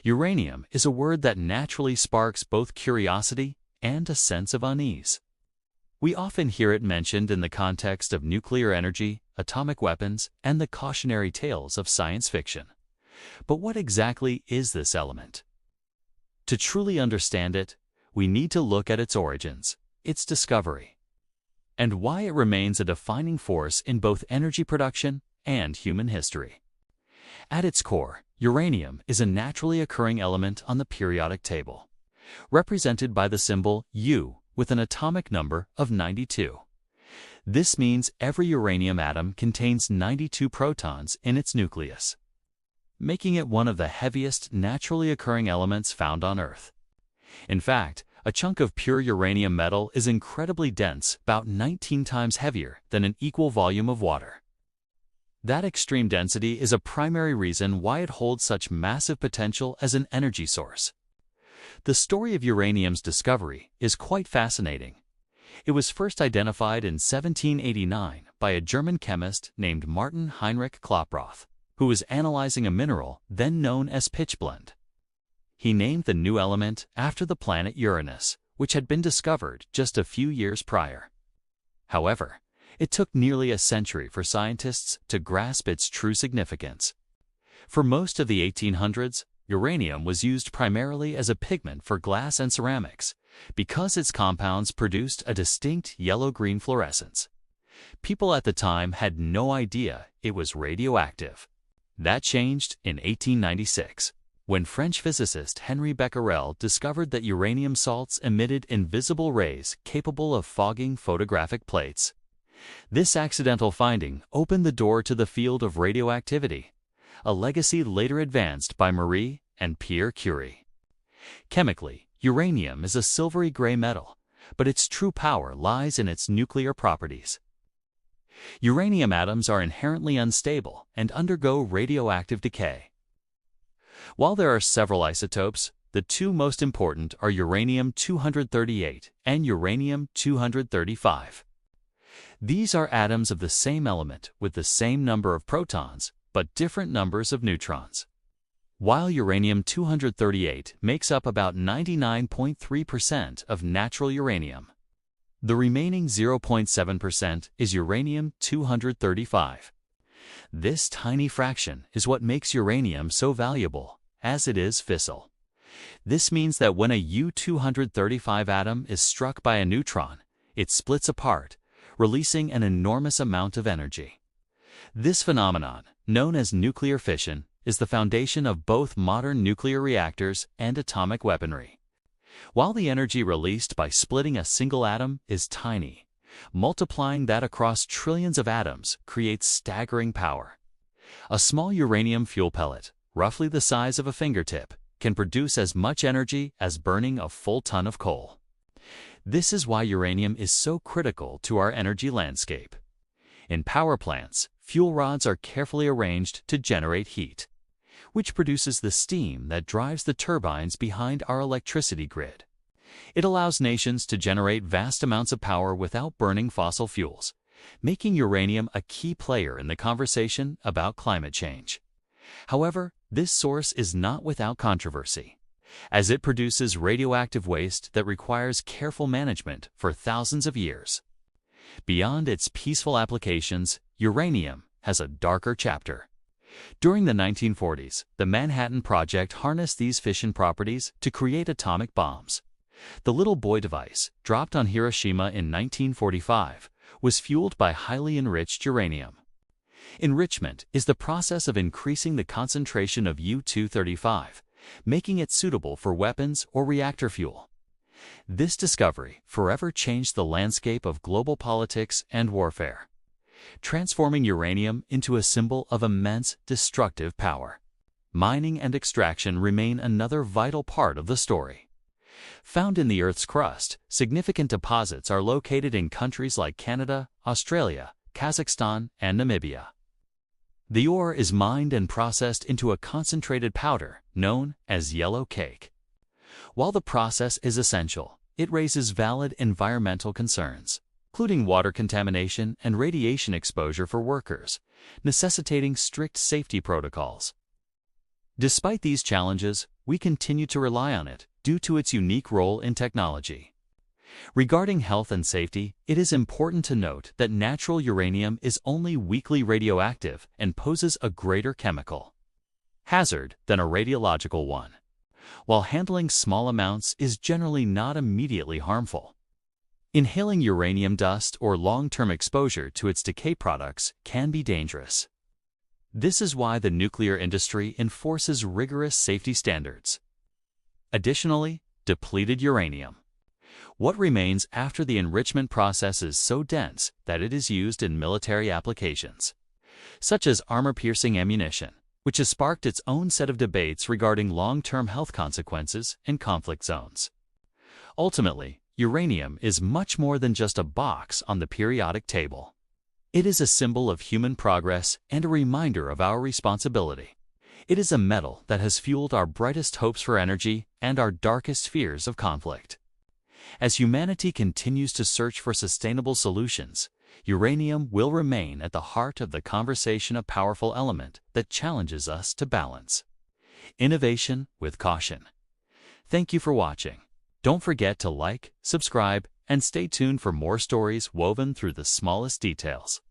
Uranium is a word that naturally sparks both curiosity and a sense of unease. We often hear it mentioned in the context of nuclear energy, atomic weapons, and the cautionary tales of science fiction. But what exactly is this element? To truly understand it, we need to look at its origins, its discovery, and why it remains a defining force in both energy production and human history. At its core, uranium is a naturally occurring element on the periodic table, represented by the symbol U with an atomic number of 92. This means every uranium atom contains 92 protons in its nucleus, making it one of the heaviest naturally occurring elements found on Earth. In fact, a chunk of pure uranium metal is incredibly dense, about 19 times heavier than an equal volume of water. That extreme density is a primary reason why it holds such massive potential as an energy source. The story of uranium's discovery is quite fascinating. It was first identified in 1789 by a German chemist named Martin Heinrich Klaproth, who was analyzing a mineral then known as pitchblende. He named the new element after the planet Uranus, which had been discovered just a few years prior. However, it took nearly a century for scientists to grasp its true significance. For most of the 1800s, uranium was used primarily as a pigment for glass and ceramics because its compounds produced a distinct yellow-green fluorescence. People at the time had no idea it was radioactive. That changed in 1896, when French physicist Henri Becquerel discovered that uranium salts emitted invisible rays capable of fogging photographic plates. This accidental finding opened the door to the field of radioactivity, a legacy later advanced by Marie and Pierre Curie. Chemically, uranium is a silvery gray metal, but its true power lies in its nuclear properties. Uranium atoms are inherently unstable and undergo radioactive decay. While there are several isotopes, the two most important are uranium-238 and uranium-235. These are atoms of the same element with the same number of protons, but different numbers of neutrons. While uranium-238 makes up about 99.3% of natural uranium, the remaining 0.7% is uranium-235. This tiny fraction is what makes uranium so valuable, as it is fissile. This means that when a U-235 atom is struck by a neutron, it splits apart, releasing an enormous amount of energy. This phenomenon, known as nuclear fission, is the foundation of both modern nuclear reactors and atomic weaponry. While the energy released by splitting a single atom is tiny, multiplying that across trillions of atoms creates staggering power. A small uranium fuel pellet, roughly the size of a fingertip, can produce as much energy as burning a full ton of coal. This is why uranium is so critical to our energy landscape. In power plants, fuel rods are carefully arranged to generate heat, which produces the steam that drives the turbines behind our electricity grid. It allows nations to generate vast amounts of power without burning fossil fuels, making uranium a key player in the conversation about climate change. However, this source is not without controversy, as it produces radioactive waste that requires careful management for thousands of years. Beyond its peaceful applications, uranium has a darker chapter. During the 1940s, the Manhattan Project harnessed these fission properties to create atomic bombs. The little boy device, dropped on Hiroshima in 1945, was fueled by highly enriched uranium. Enrichment is the process of increasing the concentration of U-235, making it suitable for weapons or reactor fuel. This discovery forever changed the landscape of global politics and warfare, transforming uranium into a symbol of immense destructive power. Mining and extraction remain another vital part of the story. Found in the Earth's crust, significant deposits are located in countries like Canada, Australia, Kazakhstan, and Namibia. The ore is mined and processed into a concentrated powder known as yellow cake. While the process is essential, it raises valid environmental concerns, including water contamination and radiation exposure for workers, necessitating strict safety protocols. Despite these challenges, we continue to rely on it due to its unique role in technology. Regarding health and safety, it is important to note that natural uranium is only weakly radioactive and poses a greater chemical hazard than a radiological one, while handling small amounts is generally not immediately harmful. Inhaling uranium dust or long-term exposure to its decay products can be dangerous. This is why the nuclear industry enforces rigorous safety standards. Additionally, depleted uranium. What remains after the enrichment process is so dense that it is used in military applications, such as armor-piercing ammunition, which has sparked its own set of debates regarding long-term health consequences in conflict zones. Ultimately, uranium is much more than just a box on the periodic table. It is a symbol of human progress and a reminder of our responsibility. It is a metal that has fueled our brightest hopes for energy and our darkest fears of conflict. As humanity continues to search for sustainable solutions, uranium will remain at the heart of the conversation, a powerful element that challenges us to balance innovation with caution. Thank you for watching. Don't forget to like, subscribe, and stay tuned for more stories woven through the smallest details.